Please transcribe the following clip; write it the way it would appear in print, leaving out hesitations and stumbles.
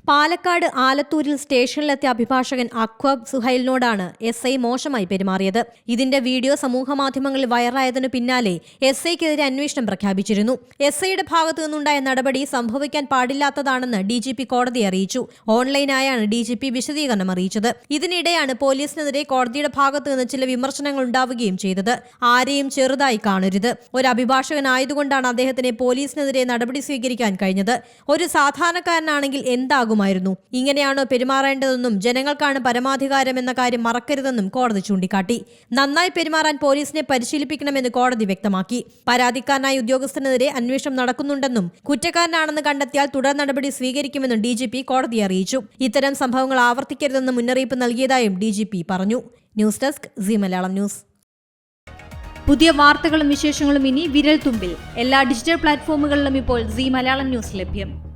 പാലക്കാട് ആലത്തൂരിൽ സ്റ്റേഷനിലെത്തിയ അഭിഭാഷകൻ അക്വബ് സുഹൈലിനോടാണ് SI മോശമായി പെരുമാറിയത്. ഇതിന്റെ വീഡിയോ സമൂഹമാധ്യമങ്ങളിൽ വൈറലായതിനു പിന്നാലെ SIക്കെതിരെ അന്വേഷണം പ്രഖ്യാപിച്ചിരുന്നു. SIയുടെ ഭാഗത്തു നിന്നുണ്ടായ നടപടി സംഭവിക്കാൻ പാടില്ലാത്തതാണെന്ന് DGP കോടതിയെ അറിയിച്ചു. ഓൺലൈനായാണ് DGP വിശദീകരണം അറിയിച്ചത്. ഇതിനിടെയാണ് പോലീസിനെതിരെ കോടതിയുടെ ഭാഗത്തു നിന്ന് ചില വിമർശനങ്ങൾ ഉണ്ടാവുകയും ചെയ്തത്. ആരെയും ചെറുതായി കാണരുത്. ഒരു അഭിഭാഷകനായതുകൊണ്ടാണ് അദ്ദേഹത്തിന് പോലീസിനെതിരെ നടപടി സ്വീകരിക്കാൻ കഴിഞ്ഞത്. ഒരു സാധാരണക്കാരനാണെങ്കിൽ എന്താകും? ഇങ്ങനെയാണോ പെരുമാറേണ്ടതെന്നും ജനങ്ങൾക്കാണ് പരമാധികാരം എന്ന കാര്യം മറക്കരുതെന്നും കോടതി ചൂണ്ടിക്കാട്ടി. നന്നായി പെരുമാറാൻ പോലീസിനെ പരിശീലിപ്പിക്കണമെന്ന് കോടതി വ്യക്തമാക്കി. പരാതിക്കാരനായ ഉദ്യോഗസ്ഥനെതിരെ അന്വേഷണം നടക്കുന്നുണ്ടെന്നും കുറ്റക്കാരനാണെന്ന് കണ്ടെത്തിയാൽ തുടർ നടപടി സ്വീകരിക്കുമെന്നും DGP കോടതിയെ അറിയിച്ചു. ഇത്തരം സംഭവങ്ങൾ ആവർത്തിക്കരുതെന്ന് മുന്നറിയിപ്പ് നൽകിയതായും DGP പറഞ്ഞു. News desk Zee Malayalam news. പുതിയ വാർത്തകളും വിശേഷങ്ങളും ഇനി വിരൽ തുമ്പിൽ. എല്ലാ ഡിജിറ്റൽ പ്ലാറ്റ്ഫോമുകളിലും ഇപ്പോൾ സീ മലയാളം ന്യൂസ് ലഭ്യം.